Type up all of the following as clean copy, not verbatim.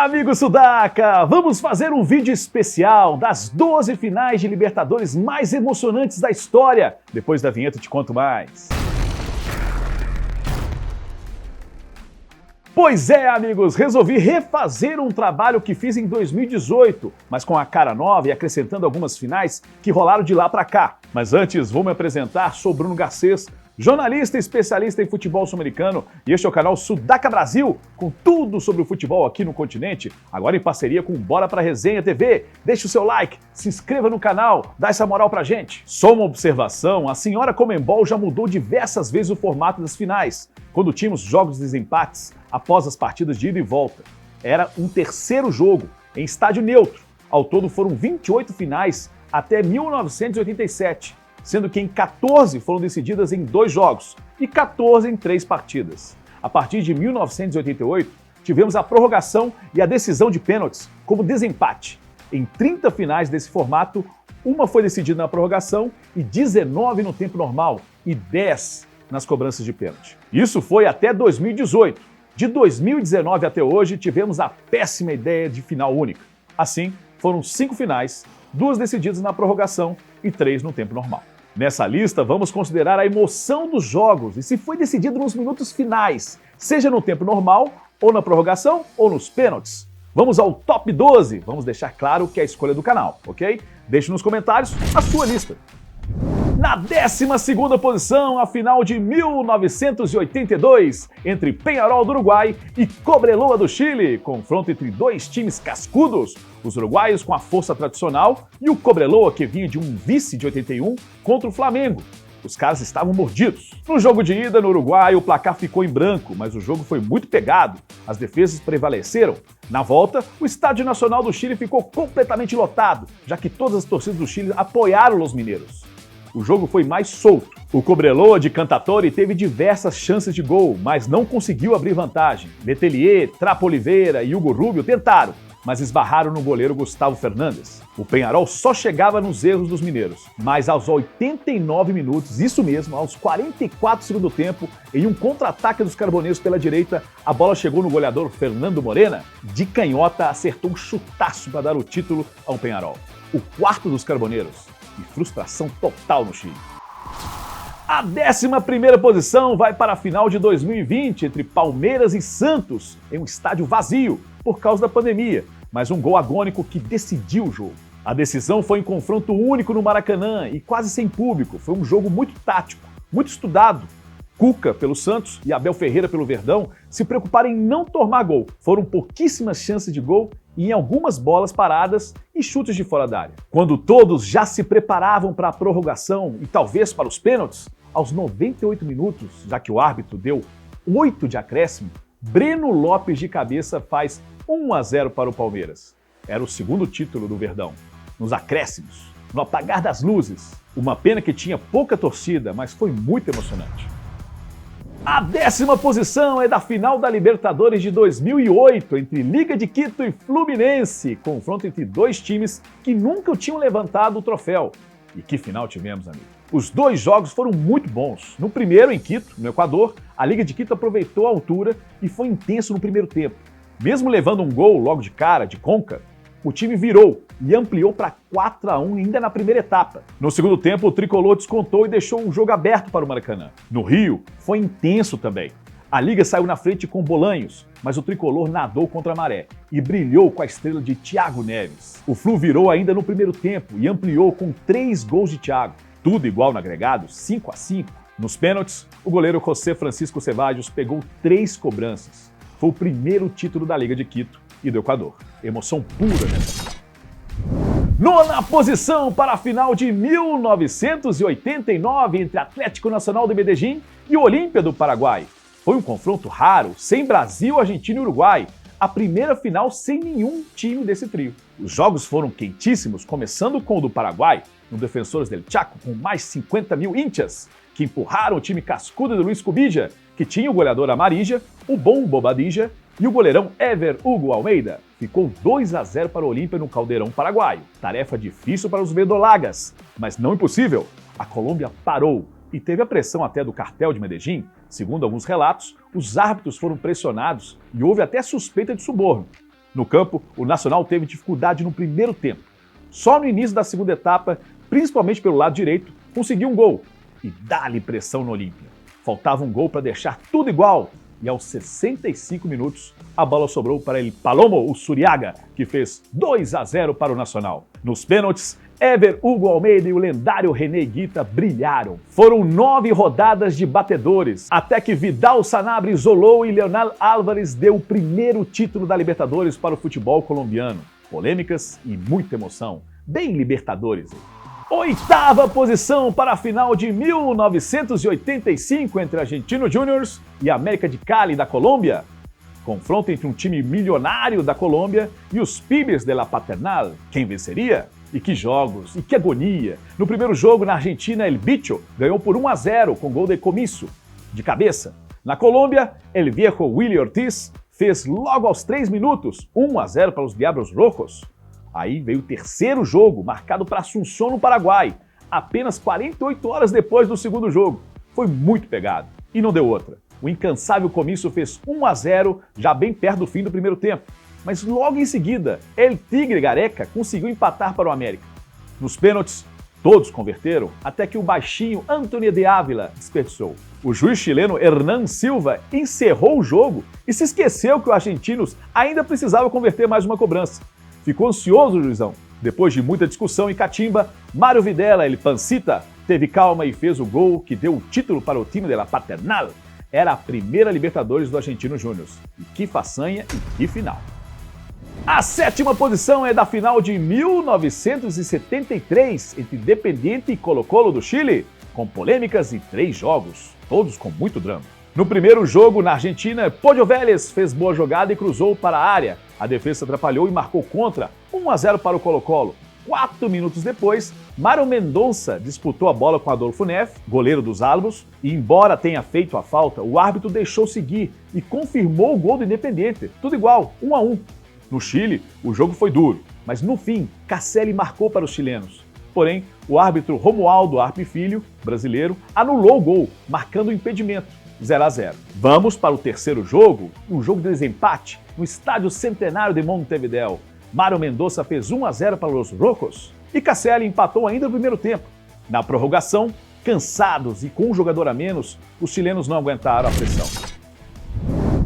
amigo Sudaca! Vamos fazer um vídeo especial das 12 finais de Libertadores mais emocionantes da história. Depois da vinheta eu te conto mais. Pois é, amigos, resolvi refazer um trabalho que fiz em 2018, mas com a cara nova e acrescentando algumas finais que rolaram de lá pra cá. Mas antes, vou me apresentar, sou Bruno Garcês, jornalista e especialista em futebol sul-americano, e este é o canal Sudaca Brasil, com tudo sobre o futebol aqui no continente, agora em parceria com Bora Pra Resenha TV. Deixe o seu like, se inscreva no canal, dá essa moral pra gente. Só uma observação, a senhora Conmebol já mudou diversas vezes o formato das finais, quando tínhamos jogos de desempates após as partidas de ida e volta. Era um terceiro jogo, em estádio neutro. Ao todo foram 28 finais até 1987, sendo que em 14 foram decididas em 2 jogos e 14 em 3 partidas. A partir de 1988, tivemos a prorrogação e a decisão de pênaltis como desempate. Em 30 finais desse formato, uma foi decidida na prorrogação e 19 no tempo normal e 10 nas cobranças de pênalti. Isso foi até 2018. De 2019 até hoje, tivemos a péssima ideia de final única. Assim, foram 5 finais, 2 decididas na prorrogação e 3 no tempo normal. Nessa lista, vamos considerar a emoção dos jogos e se foi decidido nos minutos finais, seja no tempo normal, ou na prorrogação, ou nos pênaltis. Vamos ao top 12, vamos deixar claro que é a escolha do canal, ok? Deixe nos comentários a sua lista. Na 12ª posição, a final de 1982, entre Peñarol do Uruguai e Cobreloa do Chile, confronto entre 2 times cascudos, os uruguaios com a força tradicional e o Cobreloa que vinha de um vice de 81 contra o Flamengo. Os caras estavam mordidos. No jogo de ida no Uruguai, o placar ficou em branco, mas o jogo foi muito pegado. As defesas prevaleceram. Na volta, o Estádio Nacional do Chile ficou completamente lotado, já que todas as torcidas do Chile apoiaram os mineiros. O jogo foi mais solto. O Cobreloa de Cantatori teve diversas chances de gol, mas não conseguiu abrir vantagem. Letelier, Trapo Oliveira e Hugo Rubio tentaram, mas esbarraram no goleiro Gustavo Fernandes. O Peñarol só chegava nos erros dos mineiros, mas aos 89 minutos, isso mesmo, aos 44 do segundo tempo, em um contra-ataque dos carboneiros pela direita, a bola chegou no goleador Fernando Morena. De canhota, acertou um chutaço para dar o título ao Peñarol. O quarto dos carboneiros. E frustração total no Chile. A 11ª posição vai para a final de 2020 entre Palmeiras e Santos, em um estádio vazio por causa da pandemia, mas um gol agônico que decidiu o jogo. A decisão foi em confronto único no Maracanã e quase sem público. Foi um jogo muito tático, muito estudado. Cuca pelo Santos e Abel Ferreira pelo Verdão se preocuparam em não tomar gol. Foram pouquíssimas chances de gol e em algumas bolas paradas e chutes de fora da área. Quando todos já se preparavam para a prorrogação e talvez para os pênaltis, aos 98 minutos, já que o árbitro deu 8 de acréscimo, Breno Lopes de cabeça faz 1-0 para o Palmeiras. Era o segundo título do Verdão. Nos acréscimos, no apagar das luzes. Uma pena que tinha pouca torcida, mas foi muito emocionante. A 10ª posição é da final da Libertadores de 2008, entre Liga de Quito e Fluminense, confronto entre 2 times que nunca tinham levantado o troféu. E que final tivemos, amigo? Os 2 jogos foram muito bons. No primeiro, em Quito, no Equador, a Liga de Quito aproveitou a altura e foi intenso no primeiro tempo. Mesmo levando um gol logo de cara, de Conca, o time virou e ampliou para 4-1 ainda na primeira etapa. No segundo tempo, o tricolor descontou e deixou um jogo aberto para o Maracanã. No Rio, foi intenso também. A Liga saiu na frente com Bolanhos, mas o tricolor nadou contra a maré e brilhou com a estrela de Thiago Neves. O Flu virou ainda no primeiro tempo e ampliou com 3 gols de Thiago. Tudo igual no agregado, 5-5. Nos pênaltis, o goleiro José Francisco Ceballos pegou 3 cobranças. Foi o primeiro título da Liga de Quito e do Equador. Emoção pura nessa final. 9ª posição para a final de 1989 entre Atlético Nacional de Medellín e o Olímpia do Paraguai. Foi um confronto raro, sem Brasil, Argentina e Uruguai. A primeira final sem nenhum time desse trio. Os jogos foram quentíssimos, começando com o do Paraguai, no Defensores del Chaco, com mais 50 mil hinchas, que empurraram o time cascudo de Luiz Cubija, que tinha o goleador Amarilla, o bom Bobadilla e o goleirão Ever Hugo Almeida. Ficou 2-0 para o Olímpia no Caldeirão paraguaio. Tarefa difícil para os verdolagas, mas não impossível. A Colômbia parou e teve a pressão até do cartel de Medellín. Segundo alguns relatos, os árbitros foram pressionados e houve até suspeita de suborno. No campo, o Nacional teve dificuldade no primeiro tempo. Só no início da segunda etapa, principalmente pelo lado direito, conseguiu um gol e dá-lhe pressão no Olímpia. Faltava um gol para deixar tudo igual e aos 65 minutos a bola sobrou para El Palomo, o Suriaga, que fez 2-0 para o Nacional. Nos pênaltis, Ever, Hugo Almeida e o lendário René Guita brilharam. Foram 9 rodadas de batedores, até que Vidal Sanabria isolou e Leonel Álvares deu o primeiro título da Libertadores para o futebol colombiano. Polêmicas e muita emoção. Bem Libertadores. Oitava posição para a final de 1985 entre Argentinos Juniors e América de Cali da Colômbia. Confronto entre um time milionário da Colômbia e os Pibes de la Paternal. Quem venceria? E que jogos, e que agonia! No primeiro jogo, na Argentina, El Bicho ganhou por 1-0 com gol de Comiso, de cabeça. Na Colômbia, El Viejo Willy Ortiz fez logo aos 3 minutos, 1-0 para os Diablos Rojos. Aí veio o terceiro jogo, marcado para Asunción, no Paraguai, apenas 48 horas depois do segundo jogo. Foi muito pegado. E não deu outra. O incansável Comiso fez 1-0, já bem perto do fim do primeiro tempo. Mas logo em seguida, El Tigre Gareca conseguiu empatar para o América. Nos pênaltis, todos converteram, até que o baixinho Antônio de Ávila desperdiçou. O juiz chileno Hernán Silva encerrou o jogo e se esqueceu que o Argentinos ainda precisava converter mais uma cobrança. Ficou ansioso o juizão. Depois de muita discussão e catimba, Mário Videla, El Pancita, teve calma e fez o gol que deu o título para o time de la Paternal. Era a primeira Libertadores do Argentinos Júnior. E que façanha e que final! A sétima posição é da final de 1973 entre Independiente e Colo-Colo do Chile, com polêmicas e 3 jogos, todos com muito drama. No primeiro jogo, na Argentina, Pollo Vélez fez boa jogada e cruzou para a área. A defesa atrapalhou e marcou contra, 1-0 para o Colo-Colo. 4 minutos depois, Mário Mendonça disputou a bola com Adolfo Neff, goleiro dos Albos, e embora tenha feito a falta, o árbitro deixou seguir e confirmou o gol do Independiente. Tudo igual, 1-1. No Chile, o jogo foi duro, mas no fim, Casselli marcou para os chilenos. Porém, o árbitro Romualdo Arpe Filho, brasileiro, anulou o gol, marcando o impedimento, 0-0. Vamos para o terceiro jogo, um jogo de desempate, no Estádio Centenário de Montevideo. Mário Mendonça fez 1-0 para os Rojos e Casselli empatou ainda no primeiro tempo. Na prorrogação, cansados e com um jogador a menos, os chilenos não aguentaram a pressão.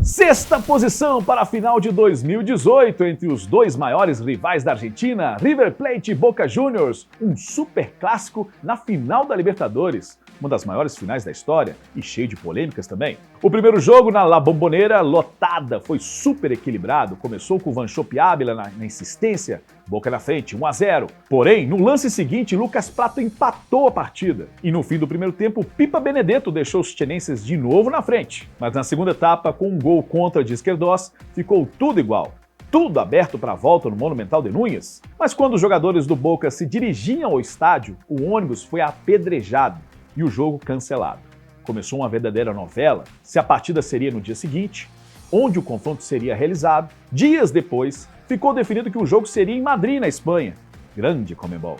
Sexta posição para a final de 2018 entre os dois maiores rivais da Argentina, River Plate e Boca Juniors, um super clássico na final da Libertadores, uma das maiores finais da história e cheio de polêmicas também. O primeiro jogo na La Bombonera, lotada, foi super equilibrado, começou com o Vanchope Ávila na insistência, Boca na frente, 1-0. Porém, no lance seguinte, Lucas Prato empatou a partida. E no fim do primeiro tempo, Pipa Benedetto deixou os chilenenses de novo na frente. Mas na segunda etapa, com um gol contra de Esquerdós, ficou tudo igual. Tudo aberto para a volta no Monumental de Núñez. Mas quando os jogadores do Boca se dirigiam ao estádio, o ônibus foi apedrejado e o jogo cancelado. Começou uma verdadeira novela, se a partida seria no dia seguinte, onde o confronto seria realizado. Dias depois, ficou definido que o jogo seria em Madrid, na Espanha. Grande Conmebol.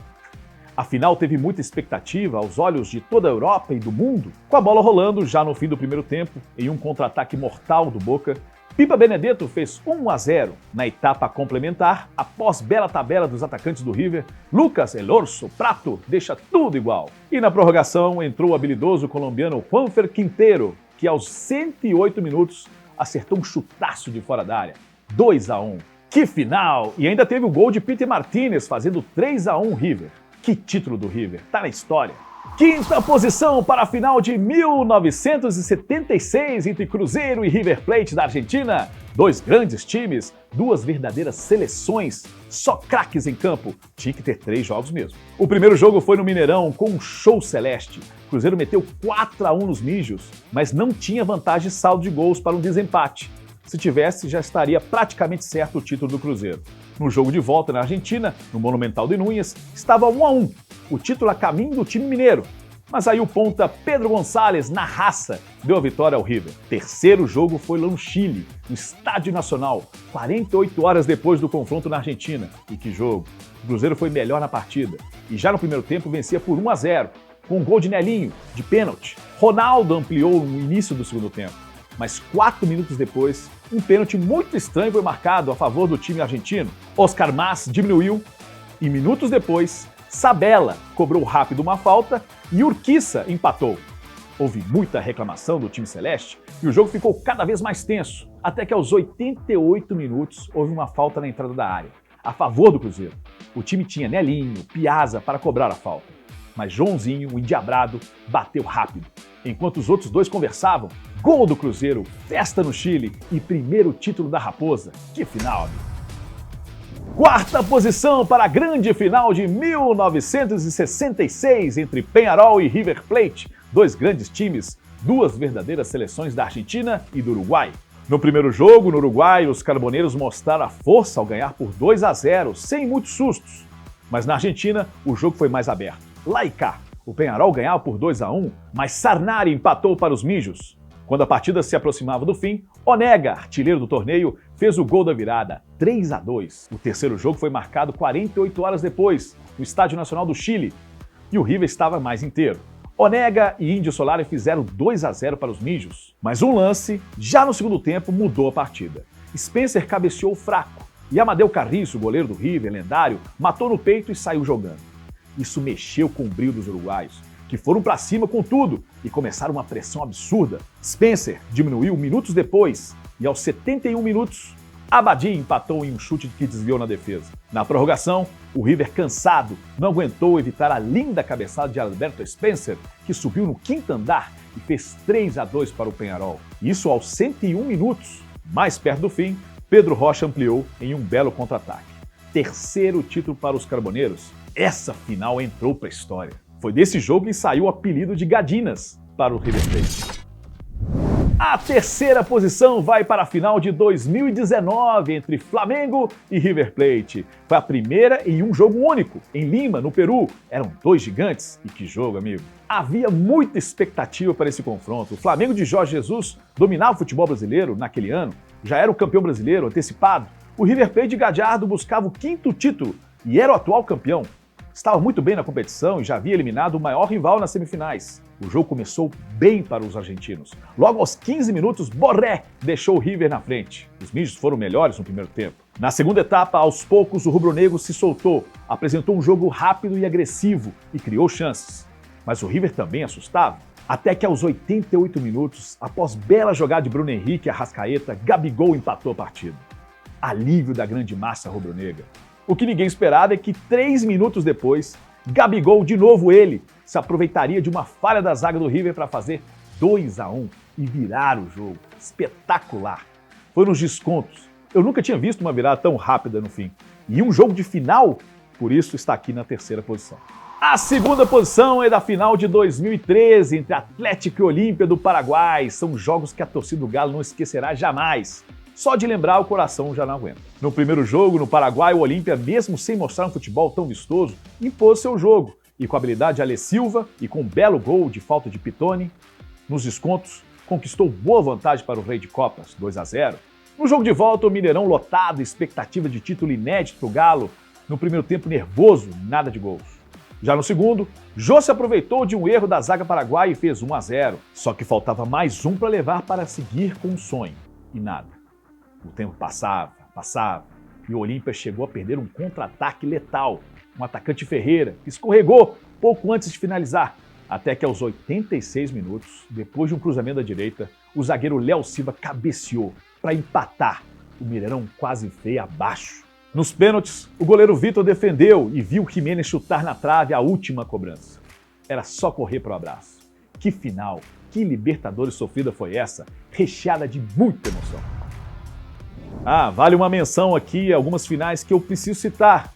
A final teve muita expectativa aos olhos de toda a Europa e do mundo. Com a bola rolando já no fim do primeiro tempo, em um contra-ataque mortal do Boca, Pipa Benedetto fez 1-0 na etapa complementar. Após bela tabela dos atacantes do River, Lucas El Orso Prato deixa tudo igual. E na prorrogação entrou o habilidoso colombiano Juanfer Quintero, que aos 108 minutos acertou um chutaço de fora da área. 2-1. Que final! E ainda teve o gol de Peter Martínez fazendo 3-1 River. Que título do River, tá na história. Quinta posição para a final de 1976 entre Cruzeiro e River Plate da Argentina. Dois grandes times, duas verdadeiras seleções, só craques em campo. Tinha que ter 3 jogos mesmo. O primeiro jogo foi no Mineirão com um show celeste. Cruzeiro meteu 4-1 nos mijos, mas não tinha vantagem de saldo de gols para um desempate. Se tivesse, já estaria praticamente certo o título do Cruzeiro. No jogo de volta na Argentina, no Monumental de Núñez, estava 1-1, o título a caminho do time mineiro. Mas aí o ponta Pedro Gonçalves, na raça, deu a vitória ao River. Terceiro jogo foi lá no Chile, no Estádio Nacional, 48 horas depois do confronto na Argentina. E que jogo! O Cruzeiro foi melhor na partida e já no primeiro tempo vencia por 1-0, com um gol de Nelinho, de pênalti. Ronaldo ampliou no início do segundo tempo. Mas 4 minutos depois, um pênalti muito estranho foi marcado a favor do time argentino. Oscar Mas diminuiu e minutos depois, Sabella cobrou rápido uma falta e Urquiza empatou. Houve muita reclamação do time celeste e o jogo ficou cada vez mais tenso, até que aos 88 minutos houve uma falta na entrada da área, a favor do Cruzeiro. O time tinha Nelinho, Piazza para cobrar a falta, mas Joãozinho, o endiabrado, bateu rápido. Enquanto os outros dois conversavam, gol do Cruzeiro, festa no Chile e primeiro título da Raposa. Que final, amigo! Quarta posição para a grande final de 1966 entre Peñarol e River Plate, dois grandes times, duas verdadeiras seleções da Argentina e do Uruguai. No primeiro jogo, no Uruguai, os carboneiros mostraram a força ao ganhar por 2-0, sem muitos sustos. Mas na Argentina, o jogo foi mais aberto. Lá e cá, o Peñarol ganhava por 2-1, mas Sarnari empatou para os Mijos. Quando a partida se aproximava do fim, Onega, artilheiro do torneio, fez o gol da virada, 3-2. O terceiro jogo foi marcado 48 horas depois, no Estádio Nacional do Chile, e o River estava mais inteiro. Onega e Índio Solari fizeram 2-0 para os Mijos, mas um lance, já no segundo tempo, mudou a partida. Spencer cabeceou fraco, e Amadeu Carriço, goleiro do River, lendário, matou no peito e saiu jogando. Isso mexeu com o brio dos uruguaios, que foram para cima com tudo e começaram uma pressão absurda. Spencer diminuiu minutos depois e aos 71 minutos, Abadi empatou em um chute que desviou na defesa. Na prorrogação, o River, cansado, não aguentou evitar a linda cabeçada de Alberto Spencer, que subiu no quinto andar e fez 3-2 para o Peñarol. Isso aos 101 minutos. Mais perto do fim, Pedro Rocha ampliou em um belo contra-ataque. Terceiro título para os carboneiros. Essa final entrou para a história. Foi desse jogo que saiu o apelido de Gadinas para o River Plate. A terceira posição vai para a final de 2019 entre Flamengo e River Plate. Foi a primeira em um jogo único, em Lima, no Peru. Eram dois gigantes. E que jogo, amigo! Havia muita expectativa para esse confronto. O Flamengo de Jorge Jesus dominava o futebol brasileiro naquele ano, já era o campeão brasileiro antecipado. O River Plate de Gallardo buscava o quinto título e era o atual campeão. Estava muito bem na competição e já havia eliminado o maior rival nas semifinais. O jogo começou bem para os argentinos. Logo aos 15 minutos, Borré deixou o River na frente. Os Mijos foram melhores no primeiro tempo. Na segunda etapa, aos poucos, o rubro-negro se soltou, apresentou um jogo rápido e agressivo e criou chances. Mas o River também assustava. Até que aos 88 minutos, após bela jogada de Bruno Henrique e Arrascaeta, Gabigol empatou a partida. Alívio da grande massa rubro-negra. O que ninguém esperava é que 3 minutos depois, Gabigol, de novo ele, se aproveitaria de uma falha da zaga do River para fazer 2-1 e virar o jogo. Espetacular! Foi nos descontos. Eu nunca tinha visto uma virada tão rápida no fim. E um jogo de final, por isso está aqui na terceira posição. A segunda posição é da final de 2013 entre Atlético e Olímpia do Paraguai. São jogos que a torcida do Galo não esquecerá jamais. Só de lembrar, o coração já não aguenta. No primeiro jogo, no Paraguai, o Olímpia, mesmo sem mostrar um futebol tão vistoso, impôs seu jogo. E com a habilidade de Ale Silva e com um belo gol de falta de Pitoni, nos descontos, conquistou boa vantagem para o Rei de Copas, 2-0. No jogo de volta, o Mineirão lotado, expectativa de título inédito para o Galo. No primeiro tempo, nervoso, nada de gols. Já no segundo, Jô se aproveitou de um erro da zaga paraguaia e fez 1-0. Só que faltava mais um para levar para seguir com o sonho. E nada. O tempo passava, e o Olímpia chegou a perder um contra-ataque letal. Um atacante Ferreira, que escorregou pouco antes de finalizar. Até que aos 86 minutos, depois de um cruzamento da direita, o zagueiro Léo Silva cabeceou para empatar. O Mineirão quase veio abaixo. Nos pênaltis, o goleiro Vitor defendeu e viu Jiménez chutar na trave a última cobrança. Era só correr para o abraço. Que final, que Libertadores sofrida foi essa, recheada de muita emoção. Vale uma menção aqui a algumas finais que eu preciso citar,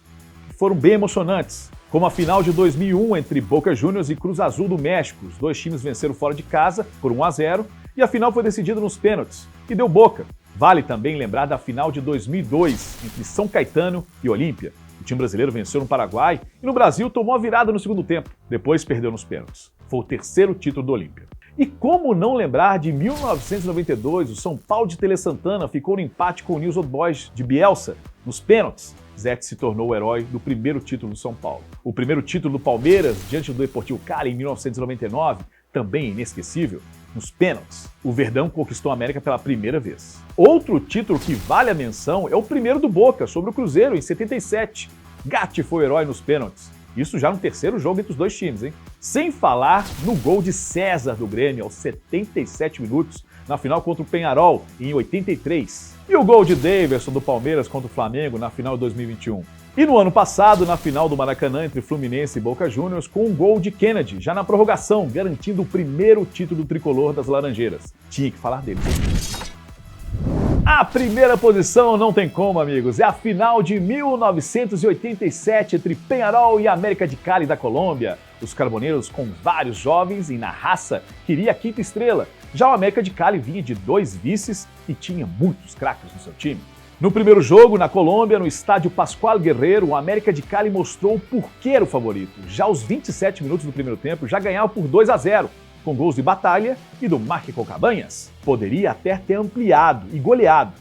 que foram bem emocionantes, como a final de 2001 entre Boca Juniors e Cruz Azul do México. Os dois times venceram fora de casa por 1-0 e a final foi decidida nos pênaltis, e deu Boca. Vale também lembrar da final de 2002 entre São Caetano e Olímpia. O time brasileiro venceu no Paraguai e no Brasil tomou a virada no segundo tempo, depois perdeu nos pênaltis. Foi o terceiro título do Olímpia. E como não lembrar de 1992, o São Paulo de Tele Santana ficou no empate com o News Old Boys de Bielsa, nos pênaltis. Zete se tornou o herói do primeiro título do São Paulo. O primeiro título do Palmeiras, diante do Deportivo Cali em 1999, também inesquecível. nos pênaltis, o Verdão conquistou a América pela primeira vez. Outro título que vale a menção é o primeiro do Boca, sobre o Cruzeiro, em 77. Gatti foi o herói nos pênaltis. Isso já no terceiro jogo entre os dois times, hein? Sem falar no gol de César do Grêmio, aos 77 minutos, na final contra o Peñarol, em 83. E o gol de Daverson do Palmeiras contra o Flamengo na final de 2021. E no ano passado, na final do Maracanã entre Fluminense e Boca Juniors, com um gol de Kennedy, já na prorrogação, garantindo o primeiro título tricolor das Laranjeiras. Tinha que falar dele. A primeira posição não tem como, amigos. É a final de 1987 entre Peñarol e América de Cali da Colômbia. Os carboneiros, com vários jovens e na raça, queria a quinta estrela. Já o América de Cali vinha de 2 vices e tinha muitos craques no seu time. No primeiro jogo, na Colômbia, no estádio Pascual Guerrero, o América de Cali mostrou por que era o favorito. Já aos 27 minutos do primeiro tempo, já ganhava por 2-0. Com gols de Batalha e do Mágico Cabanhas. Poderia até ter ampliado e goleado,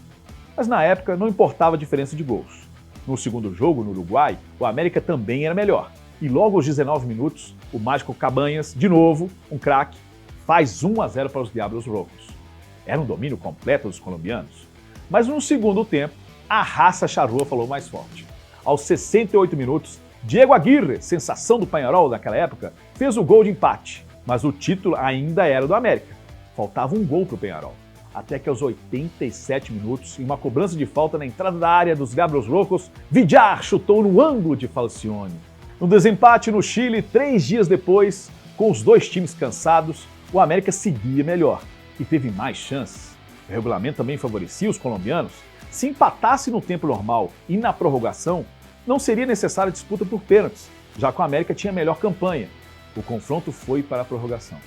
mas na época não importava a diferença de gols. No segundo jogo, no Uruguai, o América também era melhor. E logo aos 19 minutos, o Mágico Cabanhas, de novo, um craque, faz 1-0 para os Diablos Rojos. Era um domínio completo dos colombianos. Mas no segundo tempo, a raça charrua falou mais forte. Aos 68 minutos, Diego Aguirre, sensação do Peñarol naquela época, fez o gol de empate. Mas o título ainda era do América. Faltava um gol para o Peñarol. Até que aos 87 minutos, em uma cobrança de falta na entrada da área dos Diablos Rojos, Villar chutou no ângulo de Falcione. No desempate no Chile, 3 dias depois, com os dois times cansados, o América seguia melhor e teve mais chances. O regulamento também favorecia os colombianos. Se empatasse no tempo normal e na prorrogação, não seria necessária disputa por pênaltis, já que o América tinha a melhor campanha. O confronto foi para a prorrogação.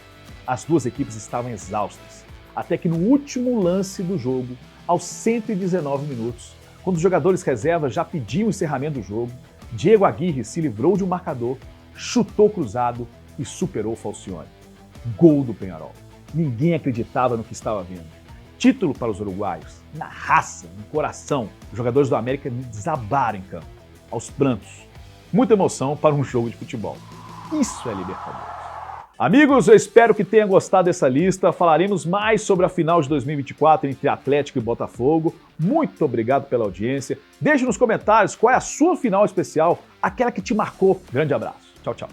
As duas equipes estavam exaustas, até que no último lance do jogo, aos 119 minutos, quando os jogadores reservas já pediam o encerramento do jogo, Diego Aguirre se livrou de um marcador, chutou cruzado e superou Falcione. Gol do Peñarol. Ninguém acreditava no que estava vendo. Título para os uruguaios, na raça, no coração. Os jogadores do América desabaram em campo, aos prantos. Muita emoção para um jogo de futebol. Isso é Libertadores. Amigos, eu espero que tenham gostado dessa lista. Falaremos mais sobre a final de 2024 entre Atlético e Botafogo. Muito obrigado pela audiência. Deixe nos comentários qual é a sua final especial, aquela que te marcou. Grande abraço. Tchau, tchau.